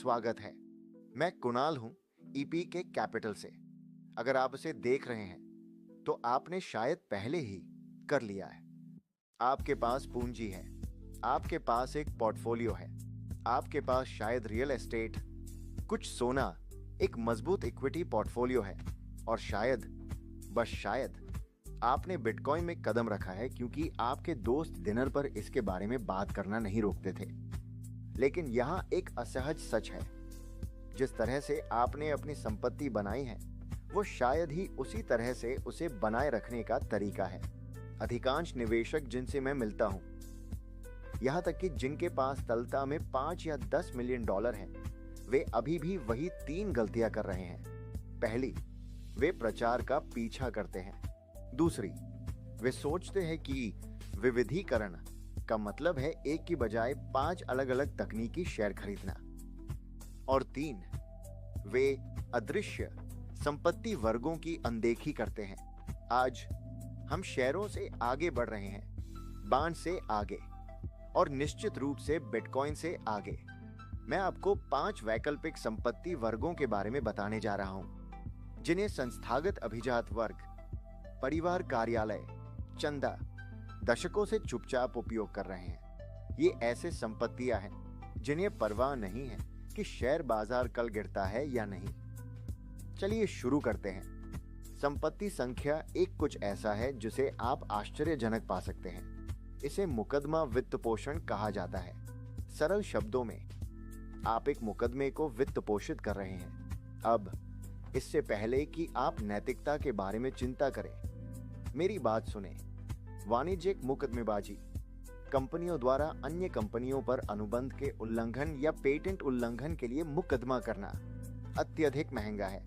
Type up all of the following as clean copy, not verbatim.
स्वागत है। मैं कुणाल हूं, ईपी के कैपिटल से। अगर आप इसे देख रहे हैं तो आपने शायद पहले ही कर लिया है। आपके पास पूंजी है, आपके पास एक पोर्टफोलियो है, आपके पास शायद रियल एस्टेट, कुछ सोना, एक मजबूत इक्विटी पोर्टफोलियो है और शायद, बस शायद, आपने बिटकॉइन में कदम रखा है क्योंकि आपके दोस्त डिनर पर इसके बारे में बात करना नहीं रोकते थे। लेकिन यहां एक असहज सच है, जिस तरह से आपने अपनी संपत्ति बनाई है वो शायद ही उसी तरह से उसे बनाए रखने का तरीका है। अधिकांश निवेशक जिनसे मैं मिलता हूं, यहां तक कि जिनके पास तलता में 5 या 10 मिलियन डॉलर हैं, वे अभी भी वही 3 गलतियां कर रहे हैं। पहली, वे प्रचार का पीछा करते हैं। दूसरी, वे सोचते हैं कि विविधीकरण का मतलब है एक की बजाय 5 अलग अलग तकनीकी शेयर खरीदना। और 3, वे अदृश्य संपत्ति वर्गों की अनदेखी करते हैं। आज हम शेयरों से आगे बढ़ रहे हैं, बांड से आगे और निश्चित रूप से बिटकॉइन से आगे। मैं आपको 5 वैकल्पिक संपत्ति वर्गों के बारे में बताने जा रहा हूं, जिन्हें संस्थागत अभिजात वर्ग, परिवार कार्यालय, चंदा दशकों से चुपचाप उपयोग कर रहे हैं। ये ऐसे संपत्तियां हैं जिन्हें परवाह नहीं है कि शेयर बाजार कल गिरता है या नहीं। चलिए शुरू करते हैं। संपत्ति संख्या 1 कुछ ऐसा है जिसे आप आश्चर्यजनक पा सकते हैं। इसे मुकदमा वित्त पोषण कहा जाता है। सरल शब्दों में, आप एक मुकदमे को वित्त पोषित कर रहे हैं। अब इससे पहले कि आप नैतिकता के बारे में चिंता करें, मेरी बात सुने। वाणिज्यिक मुकदमेबाजी, कंपनियों द्वारा अन्य कंपनियों पर अनुबंध के उल्लंघन या पेटेंट उल्लंघन के लिए मुकदमा करना अत्यधिक महंगा है।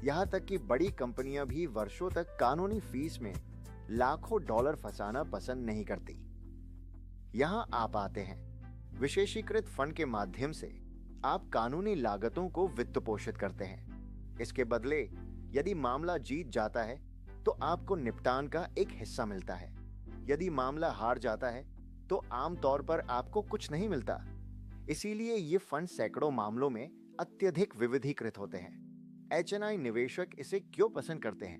यहां तक कि बड़ी कंपनियां भी वर्षों तक कानूनी फीस में लाखों डॉलर फंसाना पसंद नहीं करती। यहां आप आते हैं। विशेषीकृत फंड के माध्यम से आप कानूनी लागतों को वित्त पोषित करते हैं। इसके बदले यदि मामला जीत जाता है तो आपको निपटान का एक हिस्सा मिलता है। यदि मामला हार जाता है तो आमतौर पर आपको कुछ नहीं मिलता। इसीलिए ये फंड सैकड़ों मामलों में अत्यधिक विविधीकृत होते हैं। एचएनआई निवेशक इसे क्यों पसंद करते हैं?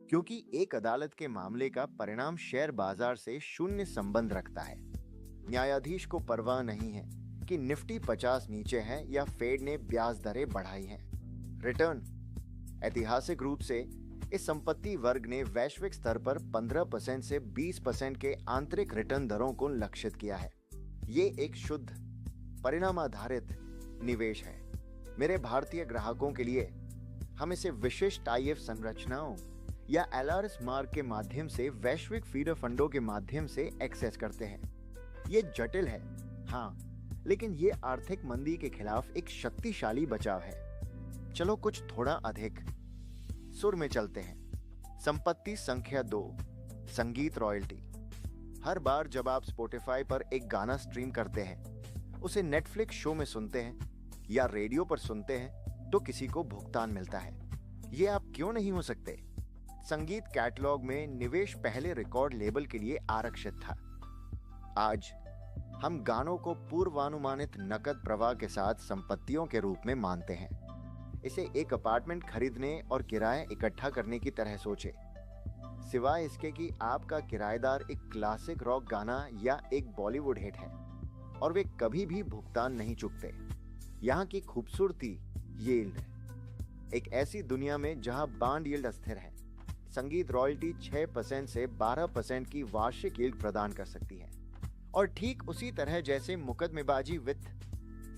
क्योंकि एक अदालत के मामले का परिणाम शेयर बाजार से शून्य संबंध रखता है। न्यायाधीश को परवाह नहीं है कि निफ्टी 50 नीचे है या फेड ने ब्याज दरें बढ़ाई हैं। रिटर्न, ऐतिहासिक रूप से इस संपत्ति वर्ग ने वैश्विक स्तर पर 15% से 20% के आंतरिक रिटर्न दरों को लक्षित किया है। ये एक शुद्ध परिणाम आधारित निवेश है। मेरे भारतीय ग्राहकों के लिए हम इसे विशिष्ट आईएफ संरचनाओं या एलआरएस मार्ग के माध्यम से वैश्विक फीडर फंडों के माध्यम से एक्सेस करते हैं। ये जटिल है, हाँ, लेकिन ये आर्थिक मंदी के खिलाफ एक शक्तिशाली बचाव है। चलो कुछ थोड़ा अधिक सुर में चलते हैं। संपत्ति संख्या 2, संगीत रॉयल्टी। हर बार जब आप स्पॉटिफाई पर एक गाना स्ट्रीम करते हैं, उसे नेटफ्लिक्स शो में सुनते हैं या रेडियो पर सुनते हैं तो किसी को भुगतान मिलता है। ये आप क्यों नहीं हो सकते? संगीत कैटलॉग में निवेश पहले रिकॉर्ड लेबल के लिए आरक्षित था। आज हम गानों को पूर्वानुमानित नकद प्रवाह के साथ संपत्तियों के रूप में मानते हैं। इसे एक अपार्टमेंट खरीदने और किराया इकट्ठा करने की तरह सोचें, सिवाय इसके कि आपका किराएदार एक क्लासिक रॉक गाना या एक बॉलीवुड हिट है और वे कभी भी भुगतान नहीं चुकते। यहाँ की खूबसूरती यील्ड है। एक ऐसी दुनिया में जहां बांड यील्ड अस्थिर है, संगीत रॉयल्टी 6% से 12% की वार्षिक यील्ड प्रदान कर सकती है। और ठीक उसी तरह जैसे मुकदमेबाजी वित्त,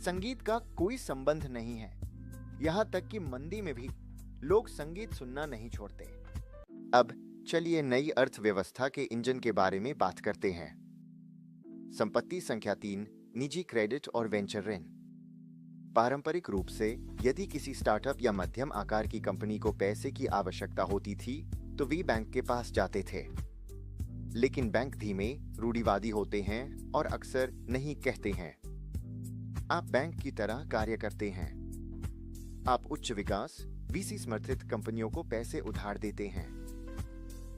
संगीत का कोई संबंध नहीं है। यहां तक कि मंदी में भी लोग संगीत सुनना नहीं छोड़ते। अब चलिए नई अर्थव्यवस्था के इंजन के बारे में बात करते हैं। संपत्ति संख्या 3, निजी क्रेडिट और वेंचर ऋण। पारंपरिक रूप से यदि किसी स्टार्टअप या मध्यम आकार की कंपनी को पैसे की आवश्यकता होती थी तो वे बैंक के पास जाते थे। लेकिन बैंक धीमे, रूढ़िवादी होते हैं और अक्सर नहीं कहते हैं। आप बैंक की तरह कार्य करते हैं। आप उच्च विकास, वीसी समर्थित कंपनियों को पैसे उधार देते हैं।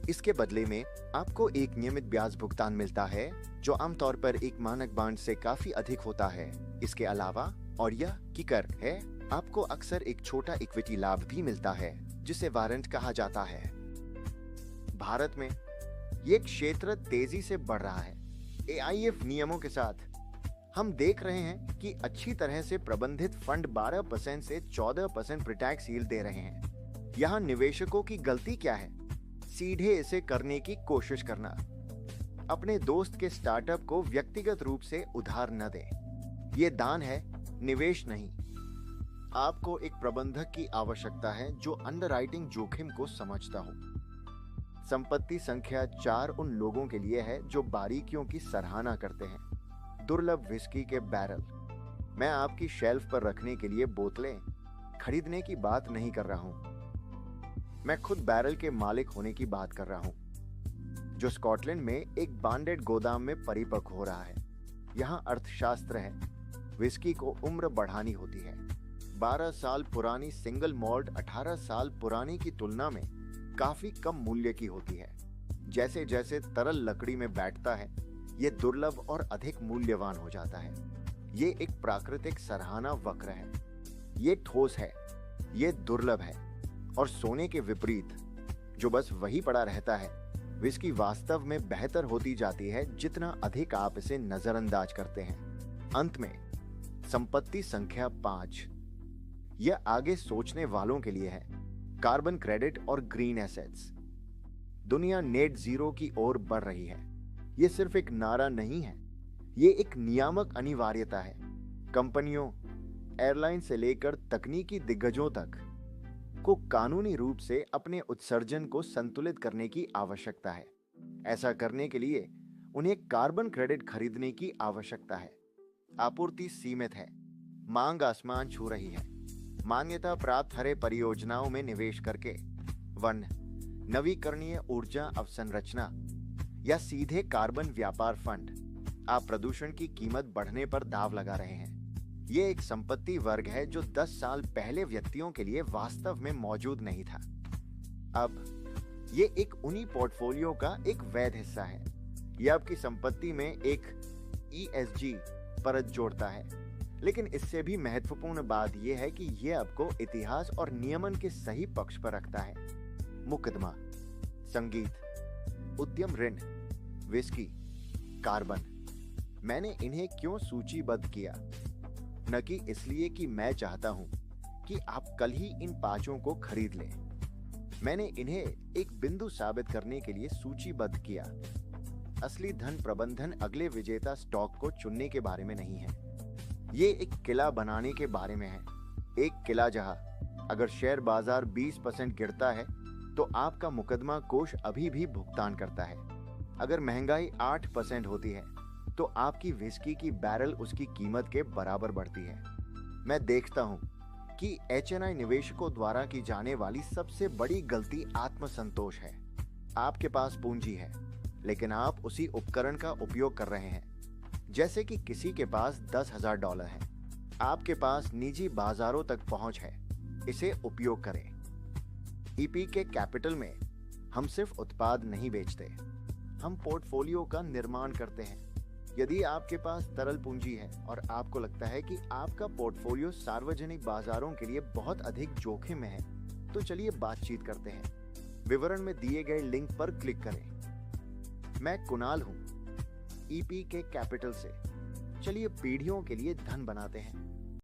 इसके बदले में आपको एक नियमित ब्याज भुगतान मिलता है जो आमतौर पर एक मानक बांड से काफी अधिक होता है। इसके अलावा और यह किकर है, आपको अक्सर एक छोटा इक्विटी लाभ भी मिलता है जिसे वारंट कहा जाता है। भारत में ये क्षेत्र तेजी से बढ़ रहा है। AIF नियमों के साथ हम देख रहे हैं कि अच्छी तरह से प्रबंधित फंड 12% से 14% प्रीटैक्स यील्ड दे रहे हैं। यहां निवेशकों की गलती क्या है? सीधे इसे करने की कोशिश करना। अपने दोस्त के स्टार्टअप को व्यक्तिगत रूप से उधार न दें। यह दान है, निवेश नहीं। आपको एक प्रबंधक की आवश्यकता है जो अंडरराइटिंग जोखिम को समझता हो। संपत्ति संख्या 4 उन लोगों के लिए है जो बारीकियों की सराहना करते हैं। दुर्लभ विस्की के बैरल। मैं आपकी शेल्फ पर रखने के लिए बोतलें खरीदने की बात नहीं कर रहा हूं। मैं खुद बैरल के मालिक होने की बात कर रहा हूं, जो स्कॉटलैंड में एक बांडेड गोदाम में परिपक्व हो रहा है। यहां अर्थशास्त्र है। विस्की को उम्र बढ़ानी होती है। 12 साल पुरानी सिंगल मॉल्ट 18 साल पुरानी की तुलना में काफी कम मूल्य की होती है। जैसे जैसे तरल लकड़ी में बैठता है, यह दुर्लभ और अधिक मूल्यवान हो जाता है। ये एक प्राकृतिक सराहना वक्र है। ये ठोस है, ये दुर्लभ है। और सोने के विपरीत, जो बस वही पड़ा रहता है, विस्की वास्तव में बेहतर होती जाती है जितना अधिक आप इसे नजरअंदाज करते हैं। अंत में संपत्ति संख्या 5, यह आगे सोचने वालों के लिए है। कार्बन क्रेडिट और ग्रीन एसेट्स। दुनिया नेट जीरो की ओर बढ़ रही है। यह सिर्फ एक नारा नहीं है, यह एक नियामक अनिवार्यता है। कंपनियों, एयरलाइन से लेकर तकनीकी दिग्गजों तक को कानूनी रूप से अपने उत्सर्जन को संतुलित करने की आवश्यकता है। ऐसा करने के लिए उन्हें कार्बन क्रेडिट खरीदने की आवश्यकता है। आपूर्ति सीमित है, मांग आसमान छू रही है। मान्यता प्राप्त हरे परियोजनाओं में निवेश करके, वन, नवीकरणीय ऊर्जा अवसंरचना या सीधे कार्बन व्यापार फंड, आप प्रदूषण की कीमत बढ़ने पर दाव लगा रहे हैं। यह एक संपत्ति वर्ग है जो 10 साल पहले व्यक्तियों के लिए वास्तव में मौजूद नहीं था। अब यह एक उन्हीं पोर्टफोलियो का एक वैध हिस्सा है। यह आपकी संपत्ति में एक ESG परत जोड़ता है। लेकिन इससे भी महत्वपूर्ण बात यह है कि यह आपको इतिहास और नियमन के सही पक्ष पर रखता है। मुकदमा, संगीत, उद्यम ऋण, विस्की, कार्बन। मैंने इन्हें क्यों सूचीबद्ध किया? न कि इसलिए कि मैं चाहता हूं कि आप कल ही इन पांचों को खरीद लें। मैंने इन्हें एक बिंदु साबित करने के लिए सूचीबद्ध किया। असली धन प्रबंधन अगले विजेता स्टॉक को चुनने के बारे में नहीं है। ये एक किला बनाने के बारे में है। एक किला जहां अगर शेयर बाजार 20% गिरता है तो आपका मुकदमा कोष अभी भी भुगतान करता है। अगर महंगाई 8% होती है तो आपकी विस्की की बैरल उसकी कीमत के बराबर बढ़ती है। मैं देखता हूं कि HNI निवेशकों द्वारा की जाने वाली सबसे बड़ी गलती आत्मसंतोष है। आपके पास पूंजी है, लेकिन आप उसी उपकरण का उपयोग कर रहे हैं जैसे कि किसी के पास $10,000 है। आपके पास निजी बाजारों तक पहुंच है, इसे उपयोग करें। EPK कैपिटल में हम सिर्फ उत्पाद नहीं बेचते, हम पोर्टफोलियो का निर्माण करते हैं। यदि आपके पास तरल पूंजी है और आपको लगता है कि आपका पोर्टफोलियो सार्वजनिक बाजारों के लिए बहुत अधिक जोखिम में है, तो चलिए बातचीत करते हैं। विवरण में दिए गए लिंक पर क्लिक करें। मैं कुणाल हूं, EPK कैपिटल से। चलिए पीढ़ियों के लिए धन बनाते हैं।